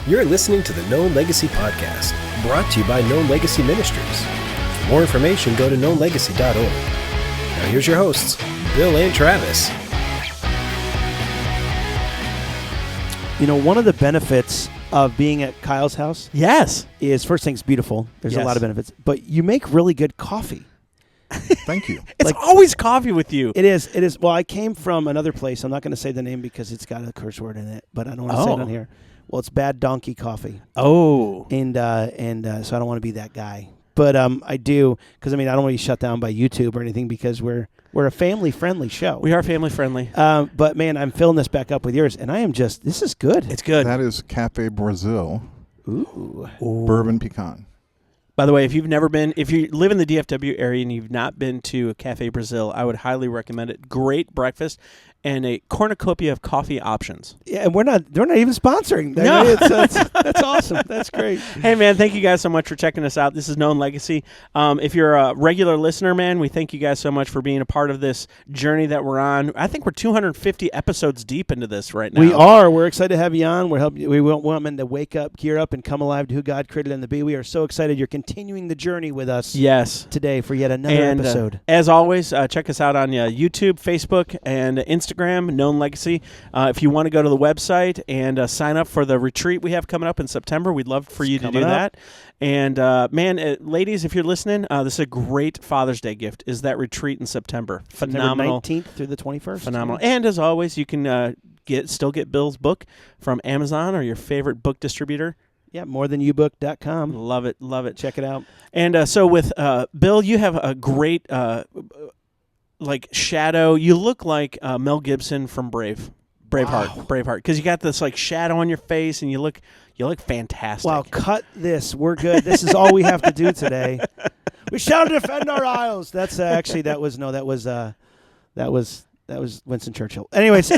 You're listening to the Known Legacy Podcast, brought to you by Known Legacy Ministries. For more information, go to knownlegacy.org. Now here's your hosts, Bill and Travis. You know, one of the benefits of being at Kyle's house is, first thing, it's beautiful. There's a lot of benefits. But you make really good coffee. Thank you. It's always coffee with you. It is. Well, I came from another place. I'm not going to say the name because it's got a curse word in it, but I don't want to say it on here. Well, it's Bad Donkey Coffee. Oh. And so I don't want to be that guy. But I do, because, I don't want to be shut down by YouTube or anything because we're a family-friendly show. We are family-friendly. But, man, I'm filling this back up with yours, and I am just, this is good. It's good. That is Cafe Brazil. Ooh. Bourbon pecan. By the way, if you live in the DFW area and you've not been to Cafe Brazil, I would highly recommend it. Great breakfast and a cornucopia of coffee options. Yeah, and they're not even sponsoring. No. That's awesome. That's great. Hey, man, thank you guys so much for checking us out. This is Known Legacy. If you're a regular listener, man, we thank you guys so much for being a part of this journey that we're on. I think we're 250 episodes deep into this right now. We are. We're excited to have you on. We want men to wake up, gear up, and come alive to who God created them to be. We are so excited you're continuing the journey with us today for yet another episode. As always, check us out on YouTube, Facebook, and Instagram, Known Legacy. If you want to go to the website and sign up for the retreat we have coming up in September, we'd love for you to do that. And, ladies, if you're listening, this is a great Father's Day gift, is that retreat in September. Phenomenal. September 19th through the 21st. Phenomenal. And as always, you can still get Bill's book from Amazon or your favorite book distributor. Yeah, morethanubook.com. Love it, love it. Check it out. And so with Bill, you have a great shadow. You look like Mel Gibson from Braveheart. Wow. Braveheart, because you got this shadow on your face, and you look fantastic. Wow, cut this. We're good. This is all we have to do today. We shall defend our isles. That's that was Winston Churchill. Anyways,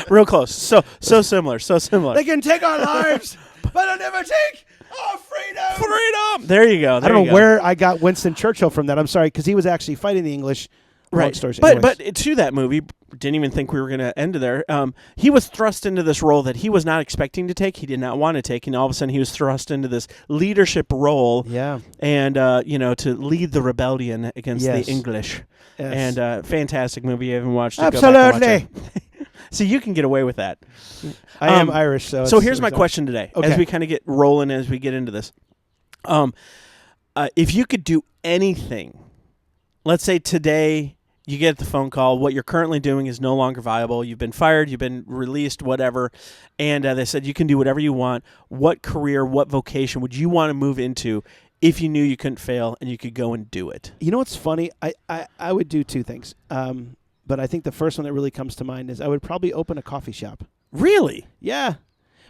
real close. So similar. They can take our lives, but they'll never take our freedom. Freedom. There you go. I don't know where I got Winston Churchill from that. I'm sorry, because he was actually fighting the English. Right. But to that movie, didn't even think we were going to end there. He was thrust into this role that he was not expecting to take. He did not want to take, and all of a sudden he was thrust into this leadership role. Yeah. And to lead the rebellion against the English. Yes. And fantastic movie. You haven't watched it. Absolutely. Go back and watch it. So you can get away with that. I am Irish, so here's my question today, as we kind of get rolling, as we get into this. If you could do anything, let's say today you get the phone call, what you're currently doing is no longer viable. You've been fired, you've been released, whatever, and they said you can do whatever you want. What career, what vocation would you want to move into if you knew you couldn't fail and you could go and do it? You know what's funny? I would do two things. But I think the first one that really comes to mind is I would probably open a coffee shop. Really? Yeah.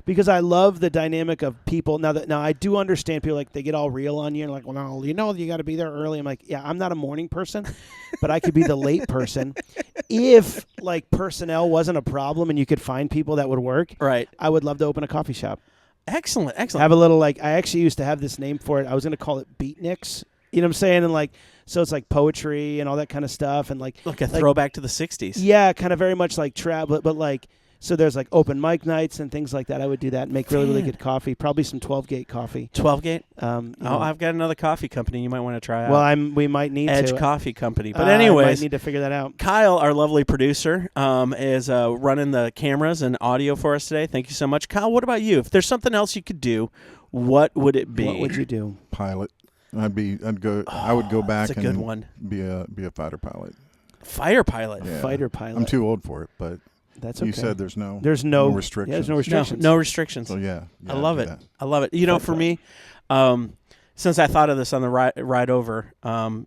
Because I love the dynamic of people. Now I do understand people, they get all real on you and well, you got to be there early. I'm like, yeah, I'm not a morning person, but I could be the late person. If personnel wasn't a problem and you could find people that would work, right? I would love to open a coffee shop. Excellent. Have a little I actually used to have this name for it. I was going to call it Beatniks. You know what I'm saying? And so it's poetry and all that kind of stuff and like a throwback to the 60s. Yeah, kind of very much like trap, but so there's open mic nights and things like that. I would do that and make really, really good coffee. Probably some 12-gate coffee. 12-gate? I've got another coffee company you might want to try out. Well, we might need Edge Coffee Company. But anyways, I might need to figure that out. Kyle, our lovely producer, is running the cameras and audio for us today. Thank you so much. Kyle, what about you? If there's something else you could do, what would it be? What would you do? Pilot. I would go back that's a good one. Be a fighter pilot. Fighter pilot. Yeah. Fighter pilot. I'm too old for it, but that's okay. You said there's no restrictions. Yeah, there's no restrictions. No restrictions. So yeah, I love it. That. I love it. For me, since I thought of this on the ride over, what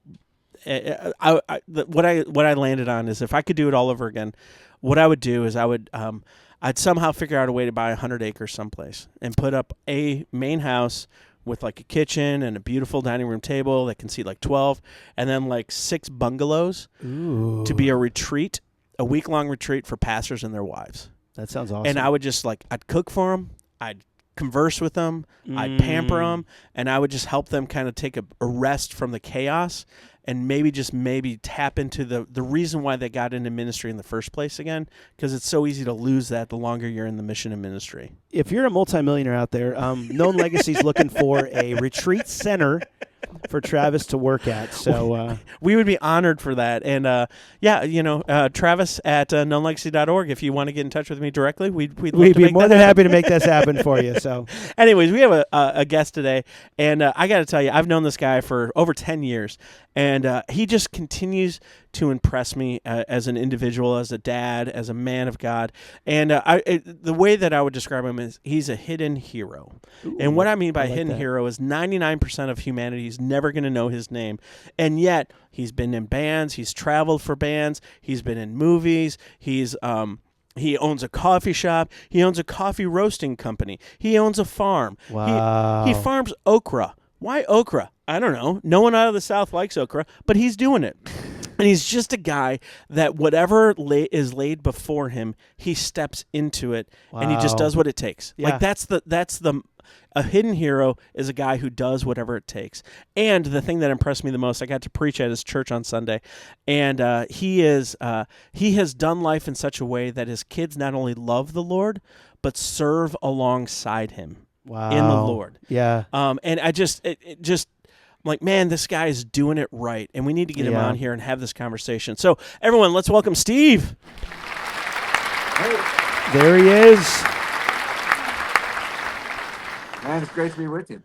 I landed on is if I could do it all over again, what I would do is I'd somehow figure out a way to buy 100 acres someplace and put up a main house with a kitchen and a beautiful dining room table that can seat 12, and then 6 bungalows to be a retreat, a week-long retreat for pastors and their wives. That sounds awesome. And I would just I'd cook for them, I'd converse with them, I'd pamper them, and I would just help them kind of take a rest from the chaos and maybe just maybe tap into the reason why they got into ministry in the first place again, because it's so easy to lose that the longer you're in the mission and ministry. If you're a multimillionaire out there, Known Legacy's looking for a retreat center for Travis to work at. So we would be honored for that. And Travis at knownlegacy.org. If you want to get in touch with me directly, we'd be more than happy to make this happen for you. So, anyways, we have a guest today, and I got to tell you, I've known this guy for over 10 years, and he just continues to impress me as an individual, as a dad, as a man of God. And the way that I would describe him is he's a hidden hero. Ooh, and what I mean by hidden that. hero is 99% of humanity is never going to know his name. And yet he's been in bands, he's traveled for bands, he's been in movies, he owns a coffee shop, he owns a coffee roasting company, he owns a farm. Wow. He farms okra. Why okra? I don't know. No one out of the South likes okra, but he's doing it. And he's just a guy that whatever is laid before him, he steps into it, and he just does what it takes. Yeah. Like a hidden hero is a guy who does whatever it takes. And the thing that impressed me the most, I got to preach at his church on Sunday, and he has done life in such a way that his kids not only love the Lord, but serve alongside him in the Lord. Yeah. And I just I'm like, man, this guy is doing it right, and we need to get him on here and have this conversation. So, everyone, let's welcome Steve. Hey. There he is. Man, it's great to be with you.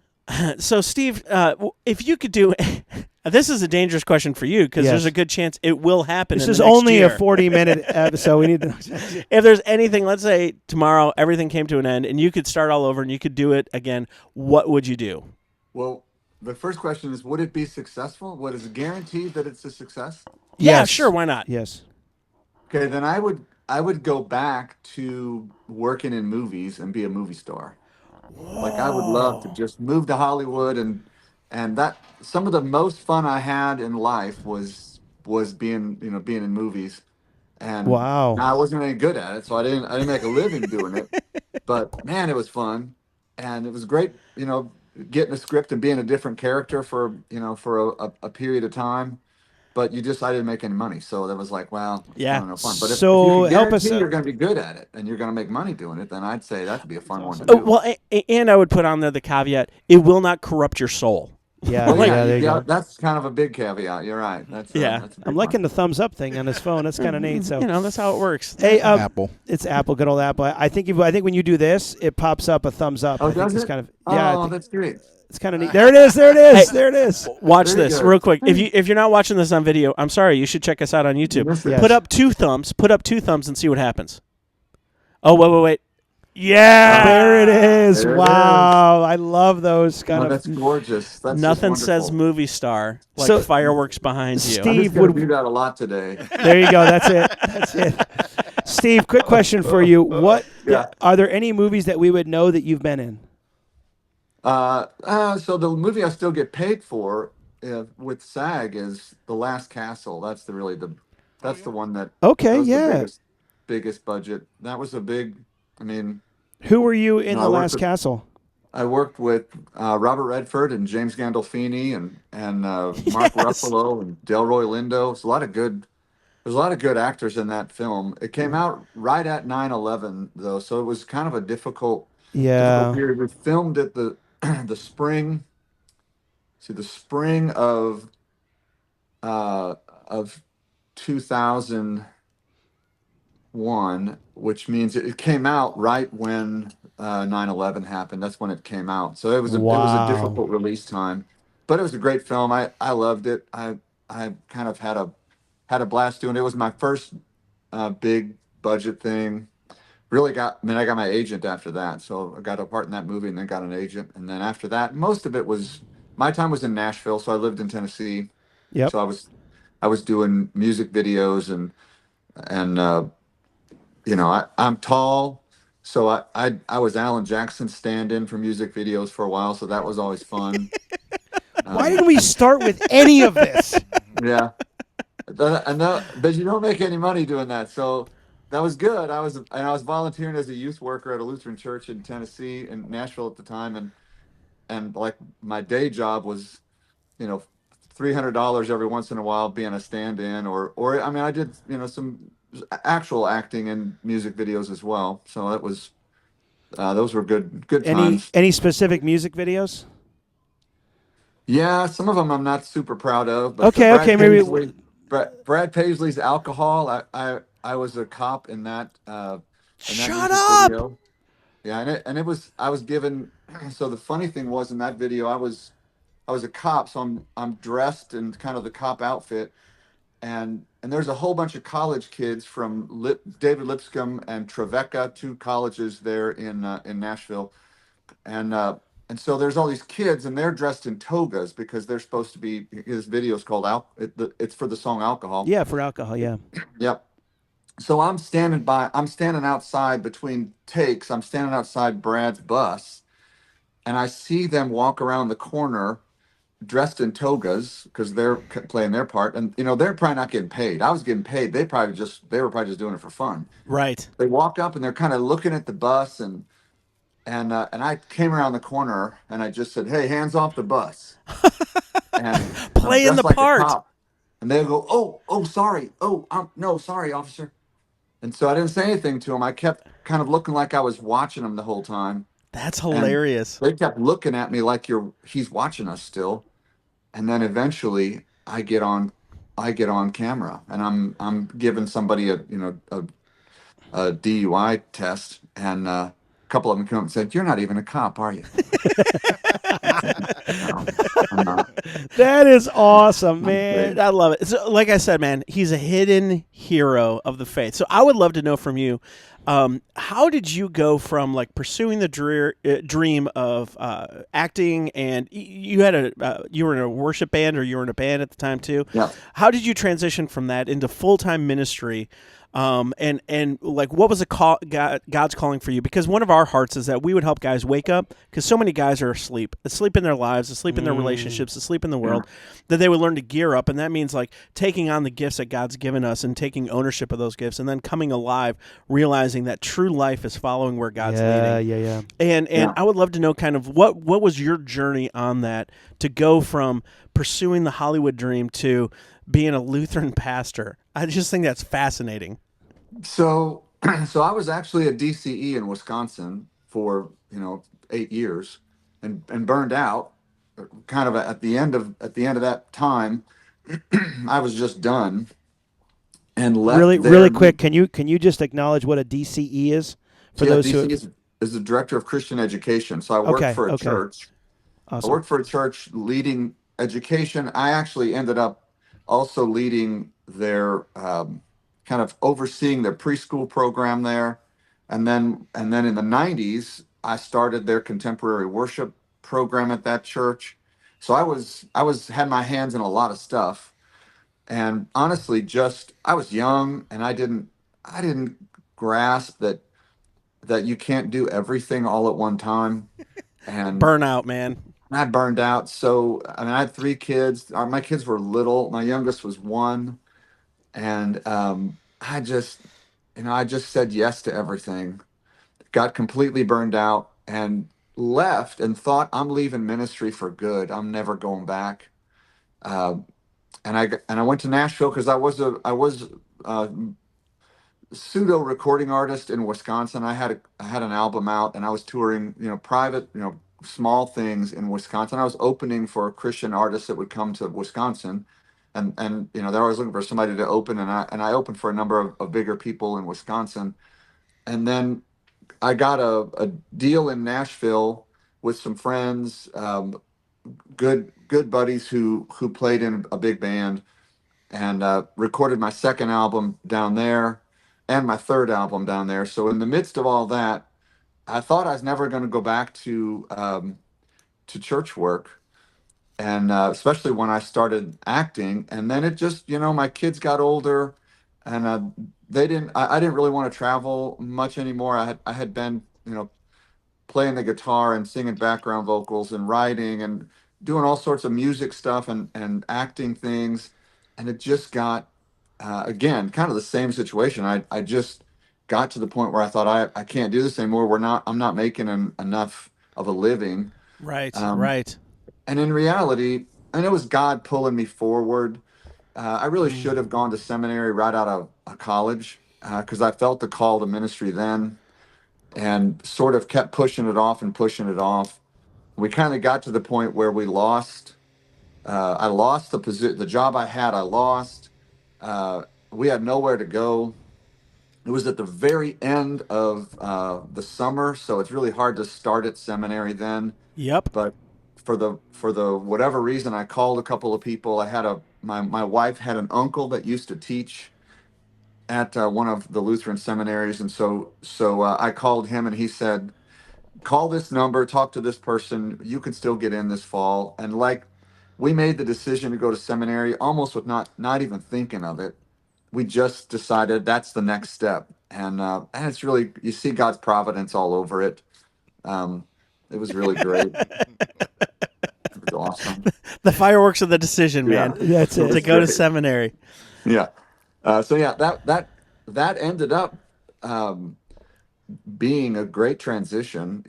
So, Steve, if you could do this is a dangerous question for you because there's a good chance it will happen. This in is the next only year. a 40-minute episode. We need to. If there's anything, let's say tomorrow everything came to an end and you could start all over and you could do it again, what would you do? Well, the first question is, would it be successful? What is it guaranteed that it's a success? Yeah, Yes. sure, why not? Yes. Okay, then I would go back to working in movies and be a movie star. Like I would love to just move to Hollywood and that some of the most fun I had in life was being in movies. And Wow. I wasn't any good at it, so I didn't make a living doing it. But man, it was fun, and it was great, getting a script and being a different character for a period of time. But I didn't make any money, so that was like, well, it's Yeah. no fun. But if So you can help us guarantee out. you're going to be good at it and you're going to make money doing it, then I'd say that'd be a fun one to do. Well, and I would put on there the caveat: it will not corrupt your soul. Yeah. Well, There you go. that's kind of a big caveat. You're right. That's Yeah. that's a big I'm liking the thumbs up thing on his phone. That's kind of neat. So That's how it works. hey, Apple. it's Apple, good old Apple. I think when you do this, it pops up a thumbs up. Oh, I think does it's it? kind of Oh, that's great. it's kind of neat. There it is. There it is. Hey. There it is. Watch Very this good. real quick. If you're not watching this on video, I'm sorry. You should check us out on YouTube. missed it. Yes. Put up two thumbs. Put up two thumbs and see what happens. Oh wait. Yeah, there it is. There it Wow, I love those Oh, kind of. that's gorgeous. That's Nothing just says wonderful. movie star like So- fireworks behind you. Steve- I'm just would- going to do that a lot today. There you go. That's it. That's it. Steve, quick question for you. What Yeah. are there any movies that we would know that you've been in? So the movie I still get paid for with SAG is The Last Castle. That's the one that. Okay, that was yeah. the biggest budget. That was a big. I mean, Who were you in No, The I worked Last with- Castle? I worked with Robert Redford and James Gandolfini and Mark Ruffalo and Delroy Lindo. There's a lot of good actors in that film. It came out right at 9/11 though, so it was kind of a difficult Yeah. period. We filmed at the the spring. See, the spring of 2001, which means it came out right when 9/11 happened. That's when it came out. So it was Wow. a difficult release time, but it was a great film. I loved it. I kind of had a blast doing it. It was my first big budget thing. I got my agent after that. So I got a part in that movie and then got an agent. And then after that, most of it was my time was in Nashville. So I lived in Tennessee. Yep. So I was doing music videos and I'm tall. So I was Alan Jackson's stand-in for music videos for a while. So that was always fun. Why didn't we start with any of this? Yeah. But you don't make any money doing that. So that was good. I was volunteering as a youth worker at a Lutheran church in Tennessee, in Nashville at the time, and like my day job was, $300 every once in a while being a stand-in, or I mean, I did some actual acting in music videos as well. So that was those were good times. Any specific music videos? Yeah, some of them I'm not super proud of, but the Okay, maybe. Brad Paisley's Alcohol. I was a cop in that Shut music up! video. Yeah, and it was I was given. So the funny thing was in that video, I was a cop, so I'm dressed in kind of the cop outfit, and there's a whole bunch of college kids from David Lipscomb and Trevecca, two colleges there in Nashville, and uh, and so there's all these kids, and they're dressed in togas because they're supposed to be. This video is called it's for the song Alcohol. Yeah, for alcohol. Yeah. Yep. So I'm standing outside between takes. I'm standing outside Brad's bus, and I see them walk around the corner dressed in togas because they're playing their part, and they're probably not getting paid. I was getting paid. They were probably just doing it for fun. Right. They walk up and they're kind of looking at the bus, and I came around the corner and I just said, "Hey, hands off the bus!" And I'm Playing the dressed like a part. cop, and they go, "Oh, sorry. Oh, no, sorry, officer." And so I didn't say anything to him. I kept kind of looking like I was watching him the whole time, That's and hilarious. they kept looking at me like he's watching us still. And then eventually I get on camera, and I'm giving somebody a DUI test, and a couple of them come up and said, "You're not even a cop, are you?" No, I'm not. That is awesome, I'm man. afraid. I love it. So, like I said, man, he's a hidden hero of the faith. So I would love to know from you, how did you go from like pursuing the dream of acting, and you had you were in a worship band, or you were in a band at the time too? Yeah. How did you transition from that into full-time ministry? And like, what was God's calling for you? Because one of our hearts is that we would help guys wake up, because so many guys are asleep in their lives, asleep in their relationships, asleep in the world, that they would learn to gear up. And that means like taking on the gifts that God's given us and taking ownership of those gifts, and then coming alive, realizing that true life is following where God's leading. Yeah. And Yeah. I would love to know kind of what was your journey on that, to go from pursuing the Hollywood dream to being a Lutheran pastor. I just think that's fascinating. So so I was actually a DCE in Wisconsin for 8 years, and burned out. Kind of at the end of that time, I was just done and Really, left really there. quick. Can you just acknowledge what a DCE is for Yeah, those DC who? is the director of Christian education. So I worked Okay. for a Okay. church. I Awesome. worked for a church leading education. I actually ended up also leading their kind of overseeing their preschool program there, and then in the '90s, I started their contemporary worship program at that church. So I was had my hands in a lot of stuff, and honestly, just I was young and I didn't grasp that you can't do everything all at one time. And Burnout, man. I burned out. So, I mean, I had three kids. My kids were little. My youngest was one. And I just said yes to everything, got completely burned out, and left and thought, I'm leaving ministry for good. I'm never going back. Uh, and I went to Nashville because I was pseudo recording artist in Wisconsin. I had an album out, and I was touring, private, small things in Wisconsin. I was opening for Christian artists that would come to Wisconsin, and they're always looking for somebody to open, and I opened for a number of bigger people in Wisconsin, and then I got a deal in Nashville with some friends, good buddies who played in a big band, and recorded my second album down there and my third album down there. So in the midst of all that, I thought I was never going to go back to church work, and especially when I started acting. And then it just, my kids got older, and they didn't. I didn't really want to travel much anymore. I had been, playing the guitar and singing background vocals and writing and doing all sorts of music stuff and acting things. And it just got, again, kind of the same situation. I just got to the point where I thought, I can't do this anymore. I'm not making enough of a living. Right, Um, right. and in reality, and it was God pulling me forward. I really should have gone to seminary right out of college because I felt the call to ministry then, and sort of kept pushing it off and pushing it off. We kind of got to the point where we lost. I lost the job I had. I lost. We had nowhere to go. It was at the very end of the summer, so it's really hard to start at seminary then. Yep. But for the whatever reason, I called a couple of people. I had my wife had an uncle that used to teach at one of the Lutheran seminaries, and so I called him, and he said, "Call this number, talk to this person. You can still get in this fall." And like, we made the decision to go to seminary almost with not even thinking of it. We just decided that's the next step, and it's really, you see God's providence all over it. Um, it was really great. It was awesome. The fireworks of the decision, man. Yeah. That's it. To go to seminary. Yeah. So yeah, that ended up being a great transition.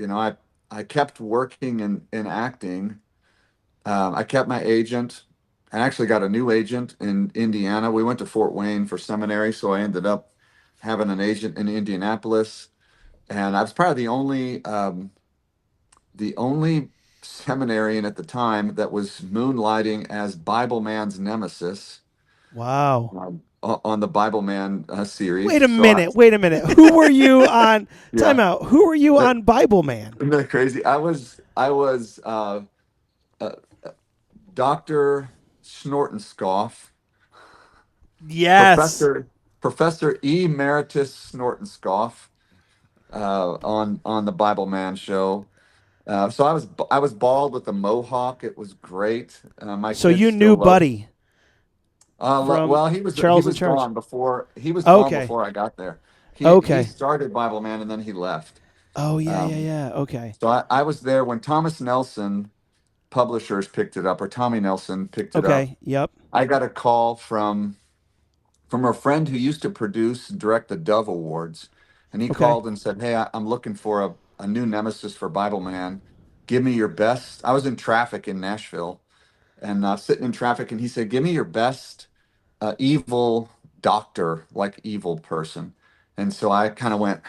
I kept working in acting. I kept my agent. I actually got a new agent in Indiana. We went to Fort Wayne for seminary, so I ended up having an agent in Indianapolis, and I was probably the only seminarian at the time that was moonlighting as Bible Man's nemesis Wow. on the Bible Man series. Wait a minute. Who were you on? Yeah. Time out. Who were you on Bible Man? Isn't that crazy? I was Dr. Snort and Scoff, Yes. Professor Emeritus Snort and Scoff on the Bible Man show. So I was bald with a mohawk. It was great. My So kids you still knew love it. Buddy. Well, he was Charles and Church. gone before gone Okay. before I got there. Okay. He started Bible Man and then he left. Oh yeah. Um, Okay. So I was there when Thomas Nelson Publishers picked it up, or Tommy Nelson picked it up. Okay. Yep. I got a call from a friend who used to produce and direct the Dove Awards, and he Okay. called and said, "Hey, I'm looking for a new nemesis for Bible Man. Give me your best." I was in traffic in Nashville, and sitting in traffic, and he said, "Give me your best evil doctor, like evil person." And so I kind of went,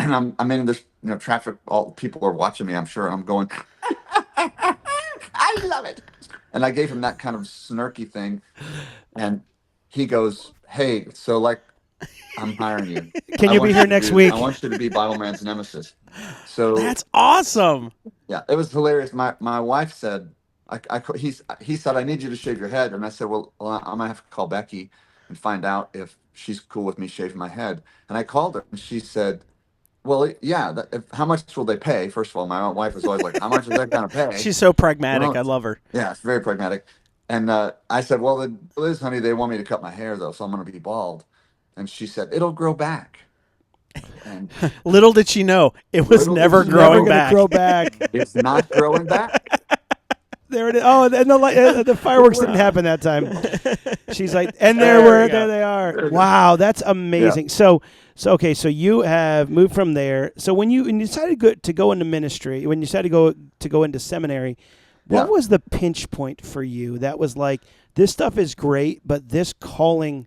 and I'm in this traffic. All people are watching me, I'm sure. I'm going, I love it. And I gave him that kind of snarky thing, and he goes, "Hey, so like, I'm hiring you. Can I you want be here to next week?" I want you to be Bible Man's nemesis." So That's awesome. yeah, it was hilarious. My wife said, he said, "I need you to shave your head," and I said, "Well, I'm gonna have to call Becky and find out if she's cool with me shaving my head." And I called her, and she said, "Well, yeah. How much will they pay?" First of all, my wife was always like, "How much is that gonna pay?" She's so pragmatic. Well, I love her. yeah, it's very pragmatic. And I said, "Well, the deal is, honey, they want me to cut my hair though, so I'm gonna be bald." And she said, "It'll grow back." And Little did she know it was Little did never she know. growing Never gonna back. grow back. it's not growing back. There it is. Oh, and the fireworks didn't happen that time. She's like, and There we go. there they are. There it is. Wow, that's amazing. So okay, so you have moved from there. So when you decided to go into ministry, when you decided to go into seminary, what Yeah. was the pinch point for you? That was like, this stuff is great, but this calling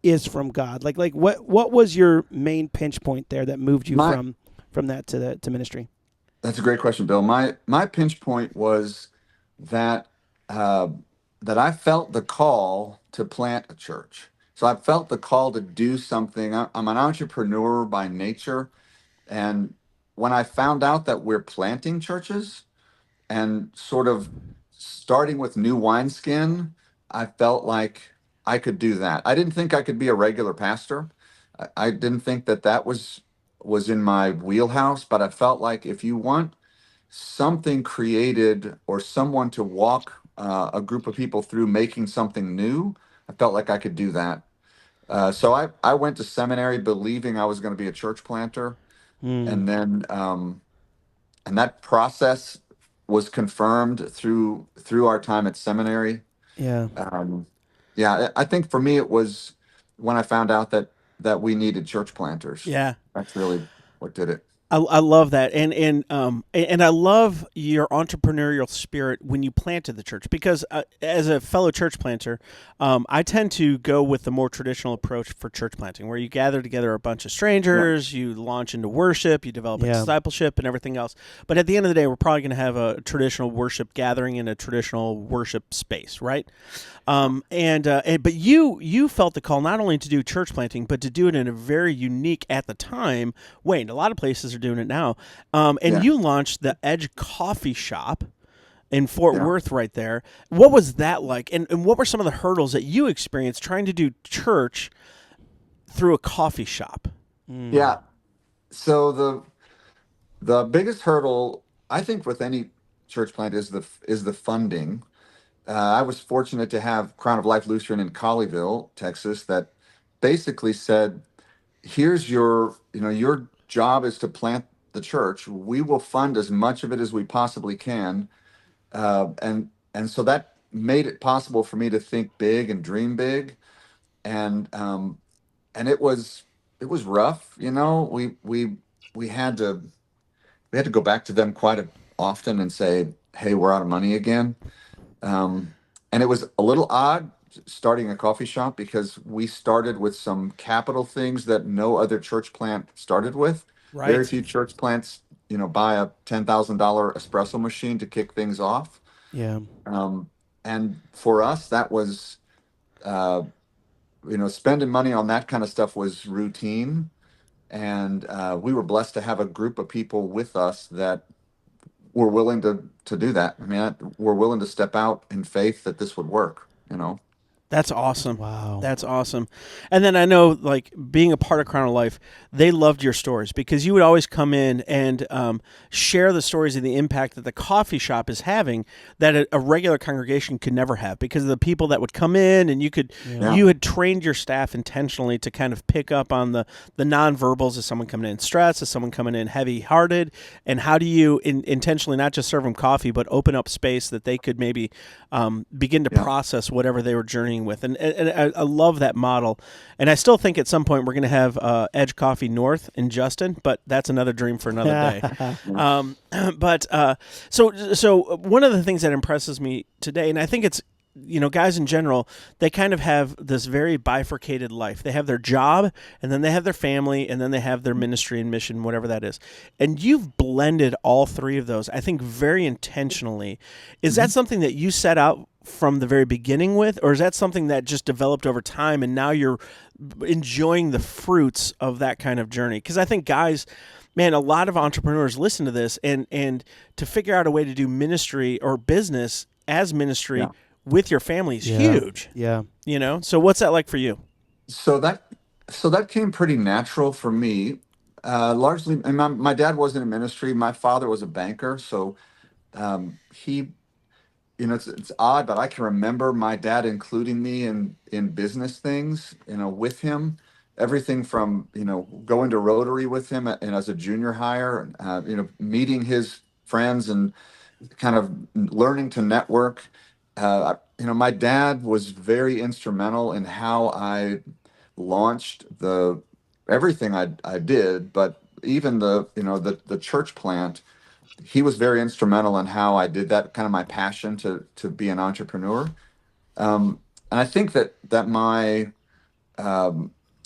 is from God. Like what was your main pinch point there that moved you from that to ministry? That's a great question, Bill. My pinch point was that that I felt the call to plant a church. So I felt the call to do something. I'm an entrepreneur by nature, and when I found out that we're planting churches and sort of starting with new wineskin, I felt like I could do that. I didn't think I could be a regular pastor. I didn't think that was in my wheelhouse, but I felt like if you want something created or someone to walk a group of people through making something new, I felt like I could do that. So I went to seminary believing I was going to be a church planter, and then and that process was confirmed through our time at seminary. Yeah. Yeah, I think for me it was when I found out that we needed church planters. Yeah. That's really what did it. I love that, and I love your entrepreneurial spirit when you planted the church. Because as a fellow church planter, I tend to go with the more traditional approach for church planting, where you gather together a bunch of strangers, you launch into worship, you develop a discipleship, and everything else. But at the end of the day, we're probably going to have a traditional worship gathering in a traditional worship space, right? But you felt the call not only to do church planting, but to do it in a very unique at the time way. And a lot of places are doing it now. And you launched the Edge Coffee Shop in Fort Worth right there. What was that like? And what were some of the hurdles that you experienced trying to do church through a coffee shop? Yeah. So the biggest hurdle, I think, with any church plant is the funding. I was fortunate to have Crown of Life Lutheran in Colleyville, Texas, that basically said, "Here's your job is to plant the church. We will fund as much of it as we possibly can," and so that made it possible for me to think big and dream big, and and it was rough. We had to go back to them quite often and say, "Hey, we're out of money again." And it was a little odd starting a coffee shop because we started with some capital things that no other church plant started with. Very Right. few church plants, buy a $10,000 espresso machine to kick things off. Yeah. And for us, that was, uh, spending money on that kind of stuff was routine. And we were blessed to have a group of people with us that were willing to do that. I mean, we're willing to step out in faith that this would work. That's awesome. Wow. That's awesome. And then I know, like, being a part of Crown of Life, they loved your stories because you would always come in and share the stories of the impact that the coffee shop is having that a regular congregation could never have, because of the people that would come in, and you had trained your staff intentionally to kind of pick up on the nonverbals of someone coming in stressed, of someone coming in heavy-hearted, and how do you intentionally not just serve them coffee, but open up space that they could maybe begin to process whatever they were journeying with. And I love that model. And I still think at some point we're going to have Edge Coffee North in Justin, but that's another dream for another day. So one of the things that impresses me today, and I think it's, guys in general, they kind of have this very bifurcated life. They have their job, and then they have their family, and then they have their ministry and mission, whatever that is. And you've blended all three of those, I think, very intentionally. Is that something that you set out from the very beginning with, or is that something that just developed over time, and now you're enjoying the fruits of that kind of journey? Because I think, guys, man, a lot of entrepreneurs listen to this, and to figure out a way to do ministry or business as ministry with your family is huge. Yeah. So what's that like for you? So that came pretty natural for me. Largely, and my dad wasn't in ministry. My father was a banker, so he, it's odd, but I can remember my dad including me in business things, with him. Everything from going to Rotary with him and as a junior hire, meeting his friends and kind of learning to network. My dad was very instrumental in how I launched everything I did, but even the church plant. He was very instrumental in how I did that. Kind of my passion to be an entrepreneur, and I think that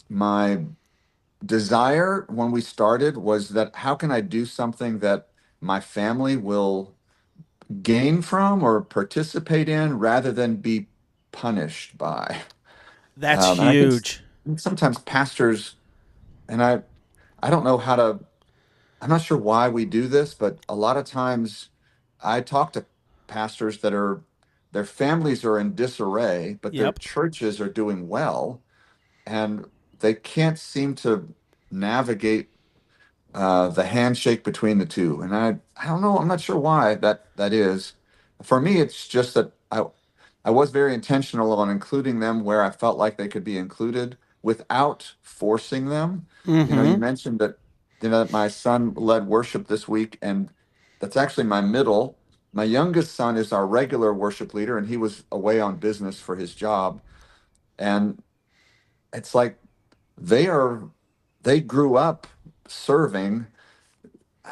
my desire when we started was that how can I do something that my family will gain from or participate in rather than be punished by. That's And I think huge. sometimes pastors, and I don't know how to, I'm not sure why we do this, but a lot of times I talk to pastors their families are in disarray, but their Yep. churches are doing well, and they can't seem to navigate the handshake between the two. And I don't know, I'm not sure why that is. For me, it's just that I was very intentional on including them where I felt like they could be included without forcing them. You mentioned that that my son led worship this week, and that's actually my middle. My youngest son is our regular worship leader, and he was away on business for his job. And it's like they grew up serving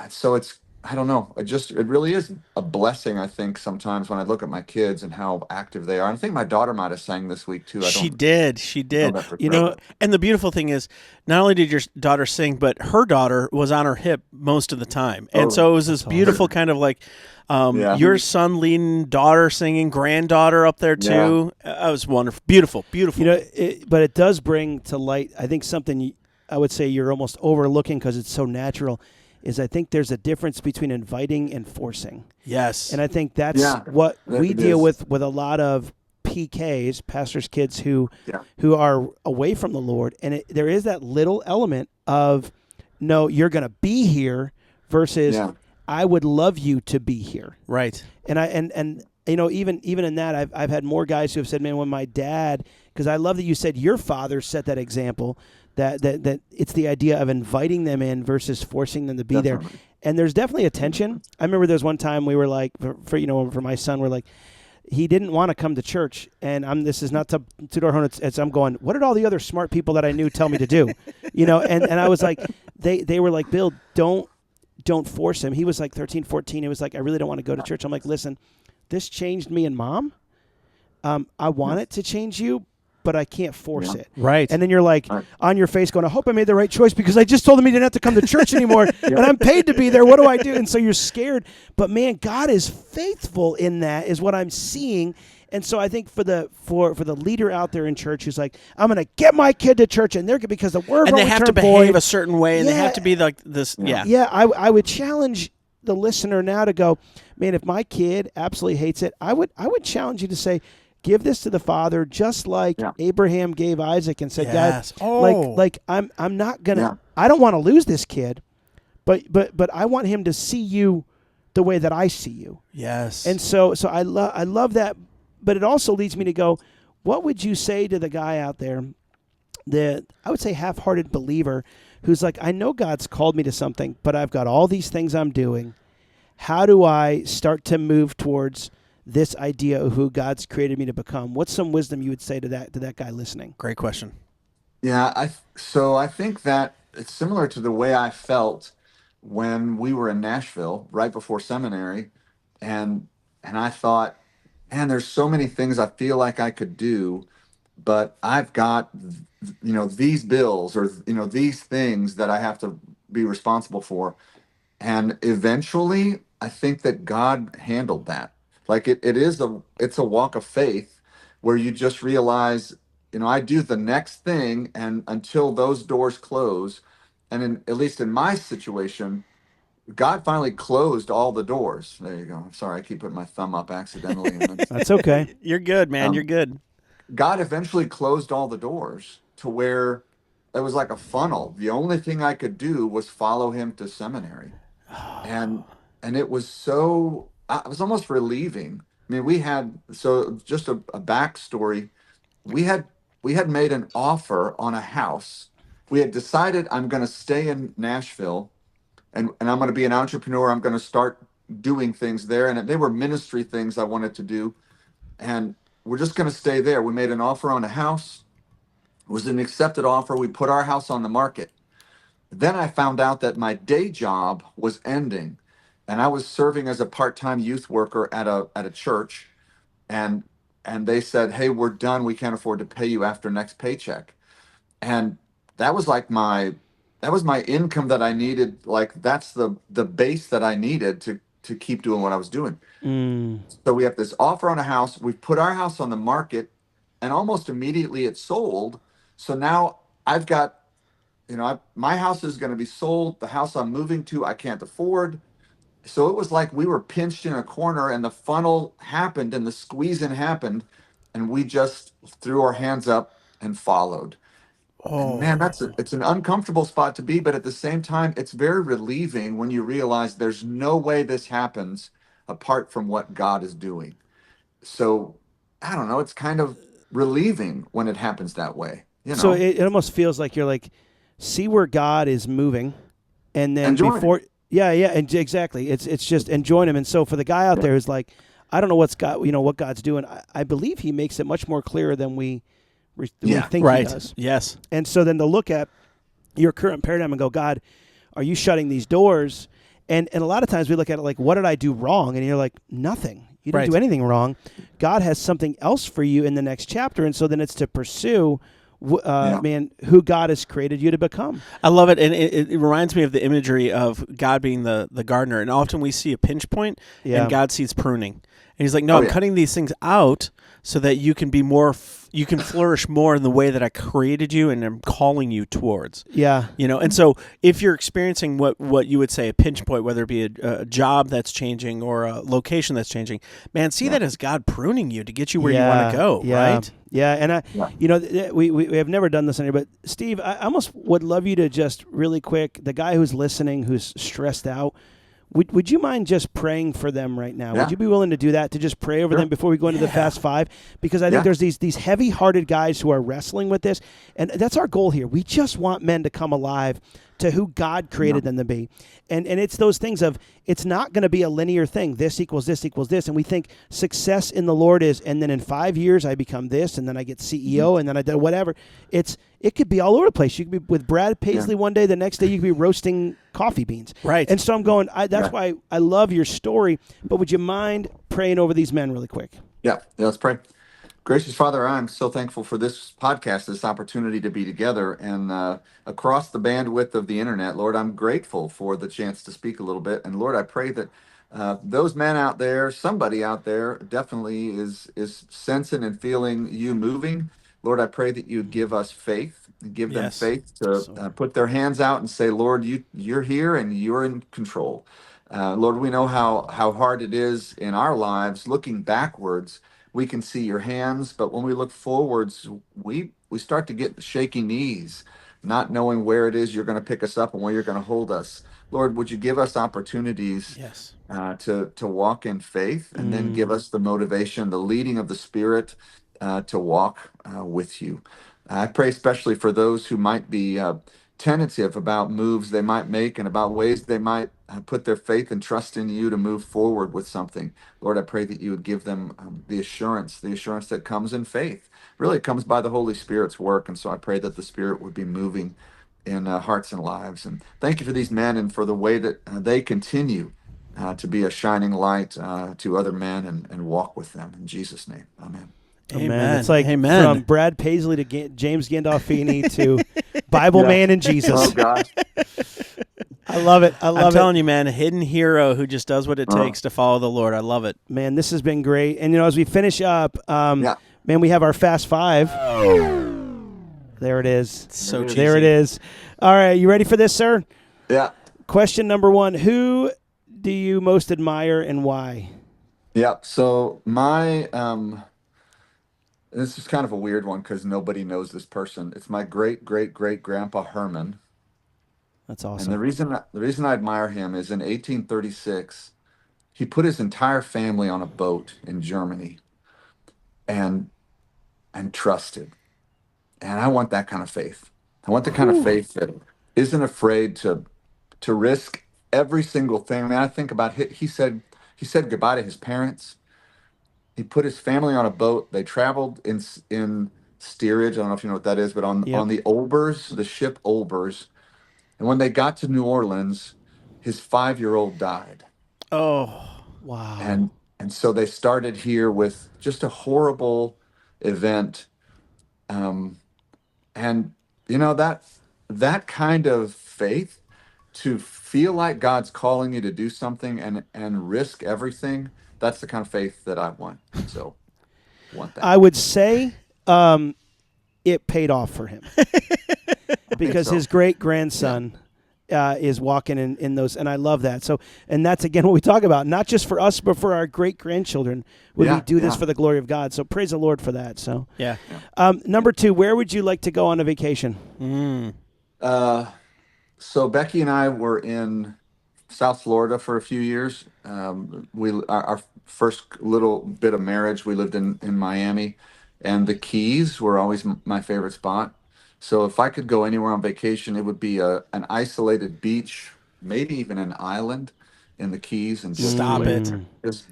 so it's, I don't know. It really is a blessing, I think, sometimes when I look at my kids and how active they are. And I think my daughter might have sang this week too. She did. She know did. that for You sure. know, and the beautiful thing is, not only did your daughter sing, but her daughter was on her hip most of the time. And so it was this beautiful kind of like your son leading, daughter singing, granddaughter up there too. It was wonderful. Beautiful, beautiful. You know, but it does bring to light, I think, something I would say you're almost overlooking because it's so natural, is I think there's a difference between inviting and forcing. Yes. And I think that's what we deal with a lot of PKs, pastors' kids who are away from the Lord. And there is that little element of, no, you're going to be here versus I would love you to be here. Right. And you know, even in that, I've had more guys who have said, man, when my dad, because I love that you said your father set that example, that it's the idea of inviting them in versus forcing them to be there. And there's definitely a tension. I remember there was one time we were like, for my son, we're like, he didn't want to come to church. And this is not to our horn. I'm going, what did all the other smart people that I knew tell me to do? You know, and I was like, they were like, Bill, don't force him. He was like 13, 14. He was like, I really don't want to go to church. I'm like, listen, this changed me and Mom. I want it to change you, but I can't force it. Right. And then you're like on your face going, I hope I made the right choice because I just told him he didn't have to come to church anymore and I'm paid to be there. What do I do? And so you're scared. But man, God is faithful in that is what I'm seeing. And so I think for the leader out there in church who's like, I'm going to get my kid to church and they're because the word and won't they have to return behave void. a certain way and they have to be like this. Yeah. I would challenge the listener now to go, man, if my kid absolutely hates it, I would challenge you to say, give this to the Father, just like Abraham gave Isaac and said, God, like I'm not gonna, I don't want to lose this kid, but I want him to see you the way that I see you. Yes. And so I love that, but it also leads me to go, what would you say to the guy out there, the I would say half-hearted believer, who's like, I know God's called me to something, but I've got all these things I'm doing. How do I start to move towards this idea of who God's created me to become? What's some wisdom you would say to that guy listening? Great question. Yeah, so I think that it's similar to the way I felt when we were in Nashville right before seminary, and I thought, man, there's so many things I feel like I could do, but I've got these bills or these things that I have to be responsible for. And eventually, I think that God handled that. Like it's a walk of faith where you just realize, I do the next thing, and until those doors close, and at least in my situation, God finally closed all the doors. There you go. I'm sorry, I keep putting my thumb up accidentally. That's okay. You're good, man. You're good. God eventually closed all the doors to where it was like a funnel. The only thing I could do was follow him to seminary. And it was it was almost relieving. I mean, just a backstory. We had made an offer on a house. We had decided I'm going to stay in Nashville and I'm going to be an entrepreneur. I'm going to start doing things there. And they were ministry things I wanted to do. And we're just going to stay there. We made an offer on a house. It was an accepted offer. We put our house on the market. Then I found out that my day job was ending, and I was serving as a part-time youth worker at a church, and they said, "Hey, we're done. We can't afford to pay you after next paycheck." And that was like my income that I needed. Like that's the base that I needed to keep doing what I was doing. So we have this offer on a house. We've put our house on the market, and almost immediately it sold. So now I've got, my house is going to be sold. The house I'm moving to, I can't afford. So it was like we were pinched in a corner, and the funnel happened and the squeezing happened, and we just threw our hands up and followed. And man, it's an uncomfortable spot to be, but at the same time, it's very relieving when you realize there's no way this happens apart from what God is doing. So I don't know, it's kind of relieving when it happens that way. So it almost feels like you're like, see where God is moving, and then and exactly, it's just enjoying him. And so for the guy out there who's like, I don't know what God's doing, I believe he makes it much more clearer than we think he does. Yes. And so then to look at your current paradigm and go, God, are you shutting these doors? And a lot of times we look at it like, what did I do wrong? And you're like, nothing. You didn't do anything wrong. God has something else for you in the next chapter. And so then it's to pursue who God has created you to become. I love it. And it reminds me of the imagery of God being the gardener. And often we see a pinch point and God sees pruning. And he's like, no, I'm cutting these things out so that you can be more, you can flourish more in the way that I created you and I'm calling you towards. Yeah. And so if you're experiencing what you would say a pinch point, whether it be a job that's changing or a location that's changing, man, see that as God pruning you to get you where you want to go, right? Yeah, and we have never done this on here, but Steve, I almost would love you to just really quick, the guy who's listening, who's stressed out, would you mind just praying for them right now? Would you be willing to do that, to just pray over them before we go into the Fast Five? Because I think there's these heavy-hearted guys who are wrestling with this, and that's our goal here. We just want men to come alive to who God created them to be. And it's those things of, it's not going to be a linear thing. This equals this equals this. And we think success in the Lord is, and then in 5 years I become this, and then I get CEO, and then I do whatever. It could be all over the place. You could be with Brad Paisley one day, the next day you could be roasting coffee beans. Right. And so I'm going, that's why I love your story. But would you mind praying over these men really quick? Yeah, let's pray. Gracious Father, I'm so thankful for this podcast, this opportunity to be together and across the bandwidth of the internet. Lord, I'm grateful for the chance to speak a little bit. And Lord, I pray that those men out there, somebody out there definitely is sensing and feeling you moving. Lord, I pray that you'd give us faith, give them faith to put their hands out and say, Lord, you're here and you're in control. Lord, we know how hard it is in our lives looking backwards. We can see your hands, but when we look forwards, we start to get shaky knees, not knowing where it is you're going to pick us up and where you're going to hold us. Lord, would you give us opportunities to walk in faith, and then give us the motivation, the leading of the Spirit to walk with you. I pray especially for those who might be tentative about moves they might make and about ways they might put their faith and trust in you to move forward with something. Lord, I pray that you would give them the assurance that comes in faith. Really, it comes by the Holy Spirit's work. And so I pray that the Spirit would be moving in hearts and lives. And thank you for these men and for the way that they continue to be a shining light to other men and walk with them. In Jesus' name, amen. Amen. It's like from Brad Paisley to James Gandolfini to Bible Man and Jesus. Oh, gosh. I love it. I'm telling you, man, a hidden hero who just does what it takes to follow the Lord. I love it. Man, this has been great. And, as we finish up, man, we have our Fast Five. There it is. So cheesy. There it is. All right. You ready for this, sir? Yeah. Question number 1. Who do you most admire and why? Yeah. So my... this is kind of a weird one because nobody knows this person. It's my great-great-great-grandpa Herman. That's awesome. And the reason I admire him is in 1836, he put his entire family on a boat in Germany and trusted. And I want that kind of faith. I want the kind of faith that isn't afraid to risk every single thing. I mean, I think about he said goodbye to his parents. He put his family on a boat. They traveled in steerage. I don't know if you know what that is, but on the Olbers, the ship Olbers. And when they got to New Orleans, his 5-year-old died. Oh, wow. And so they started here with just a horrible event. And that kind of faith, to feel like God's calling you to do something and risk everything, that's the kind of faith that I want. So, want that. I would say it paid off for him because his great-grandson is walking in those, and I love that. So, and that's, again, what we talk about, not just for us, but for our great-grandchildren when we do this for the glory of God. So praise the Lord for that. So, number 2, where would you like to go on a vacation? So Becky and I were in South Florida for a few years. Our first little bit of marriage, we lived in Miami, and the Keys were always my favorite spot. So if I could go anywhere on vacation, it would be an isolated beach, maybe even an island in the Keys, and just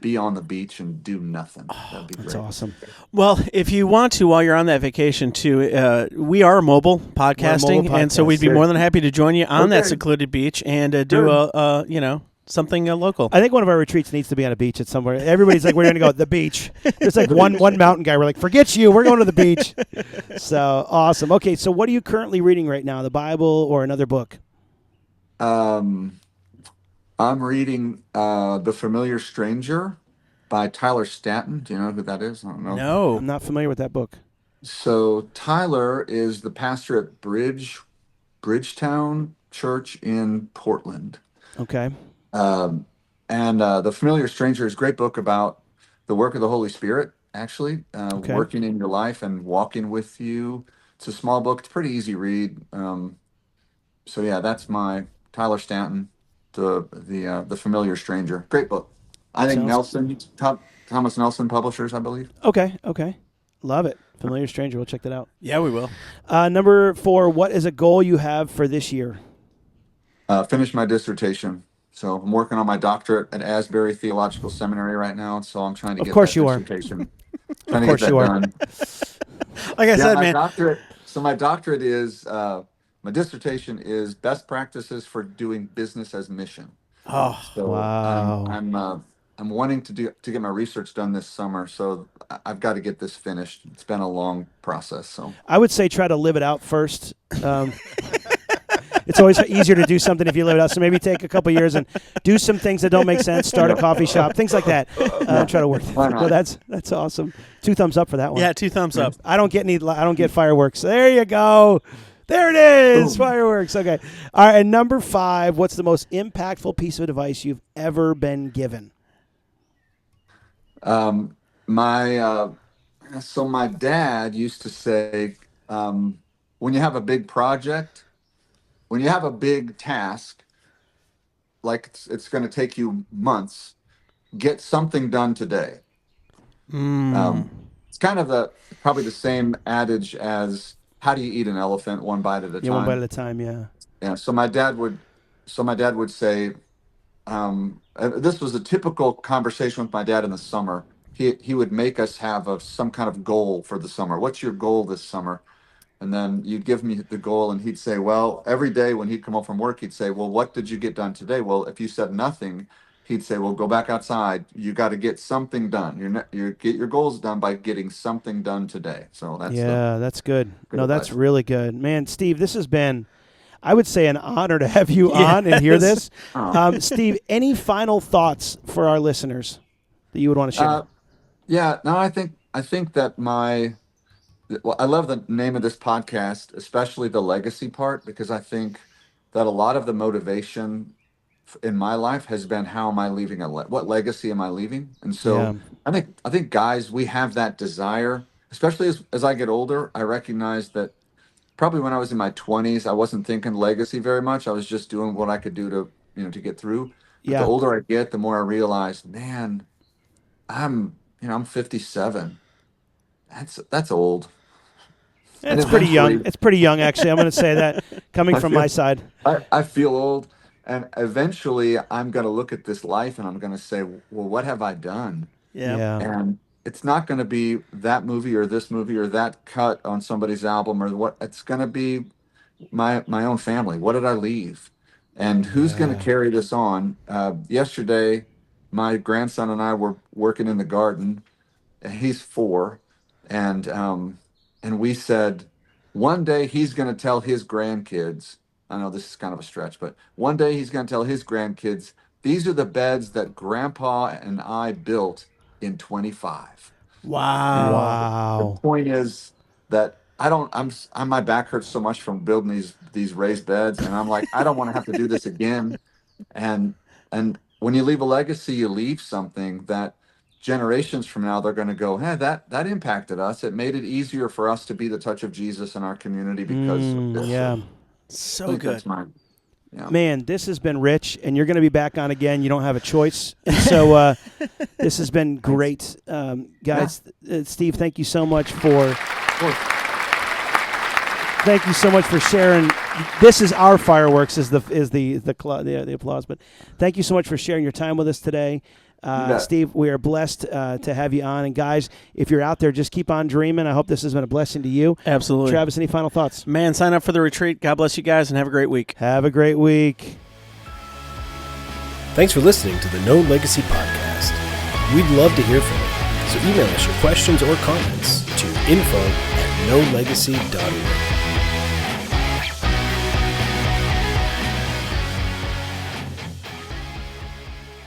be on the beach and do nothing. That'd be great. That's awesome. Well, if you want to, while you're on that vacation too, we are mobile podcasting, and so we'd be more than happy to join you on that secluded beach and do something local. I think one of our retreats needs to be on a beach at somewhere. Everybody's like, we're going to go to the beach. There's like one mountain guy. We're like, forget you. We're going to the beach. So awesome. Okay, so what are you currently reading right now? The Bible or another book? I'm reading The Familiar Stranger by Tyler Staton. Do you know who that is? I don't know. No. I'm not familiar with that book. So Tyler is the pastor at Bridgetown Church in Portland. Okay. And The Familiar Stranger is a great book about the work of the Holy Spirit, actually, working in your life and walking with you. It's a small book. It's a pretty easy read. So yeah, that's my Tyler Stanton, the Familiar Stranger. Great book. I think Thomas Nelson Publishers, I believe. Okay. Love it. Familiar Stranger. We'll check that out. Yeah, we will. Number 4, what is a goal you have for this year? Finish my dissertation. So I'm working on my doctorate at Asbury Theological Seminary right now. So I'm trying to get that dissertation. Trying to get that done. Like I said, man. My doctorate is, my dissertation is best practices for doing business as mission. Oh, so wow. I'm wanting to get my research done this summer. So I've got to get this finished. It's been a long process. So I would say try to live it out first. It's always easier to do something if you live it out. So maybe take a couple years and do some things that don't make sense. Start a coffee shop, things like that. Try to work. Well, that's awesome. 2 thumbs up for that one. Yeah, 2 thumbs up. I don't get fireworks. There you go. There it is. Boom. Fireworks. Okay. All right. And number 5, what's the most impactful piece of advice you've ever been given? My dad used to say, when you have a big project, when you have a big task, like it's going to take you months, get something done today. It's kind of probably the same adage as how do you eat an elephant one bite at a time? Yeah, one bite at a time. Yeah. Yeah. So my dad would say, this was a typical conversation with my dad in the summer. He would make us have some kind of goal for the summer. What's your goal this summer? And then you'd give me the goal, and he'd say, well, every day when he'd come home from work, he'd say, well, what did you get done today? Well, if you said nothing, he'd say, well, go back outside. You got to get something done. You get your goals done by getting something done today. So that's good. No, advice. That's really good. Man, Steve, this has been, I would say, an honor to have you on and hear this. Steve, any final thoughts for our listeners that you would want to share? I think that I love the name of this podcast, especially the legacy part, because I think that a lot of the motivation in my life has been, how am I leaving what legacy am I leaving? And so I think guys, we have that desire, especially as I get older. I recognize that probably when I was in my 20s, I wasn't thinking legacy very much. I was just doing what I could do to get through. But the older I get, the more I realize, man, I'm 57. That's old. It's pretty young. It's pretty young, actually. I'm going to say that coming from my side. I feel old, and eventually I'm going to look at this life and I'm going to say, well, what have I done? Yeah. And it's not going to be that movie or this movie or that cut on somebody's album or what. It's going to be my own family. What did I leave? And who's going to carry this on? Yesterday, my grandson and I were working in the garden. He's 4, and we said, one day he's going to tell his grandkids, I know this is kind of a stretch, but one day he's going to tell his grandkids, these are the beds that Grandpa and I built in 25. Wow. The point is that my back hurts so much from building these raised beds, and I'm like, I don't want to have to do this again. And when you leave a legacy, you leave something that generations from now, they're going to go, hey, that impacted us. It made it easier for us to be the touch of Jesus in our community because of this. Yeah. So good. Man, this has been rich, and you're going to be back on again. You don't have a choice. And so this has been great. Guys, Steve, thank you so much for sharing. This is our fireworks, is the applause. But thank you so much for sharing your time with us today. Steve, we are blessed to have you on. And guys, if you're out there, just keep on dreaming. I hope this has been a blessing to you. Absolutely. Travis, any final thoughts? Man, sign up for the retreat. God bless you guys, and have a great week. Have a great week. Thanks for listening to the Known Legacy Podcast. We'd love to hear from you, so email us your questions or comments to info@knownlegacy.org.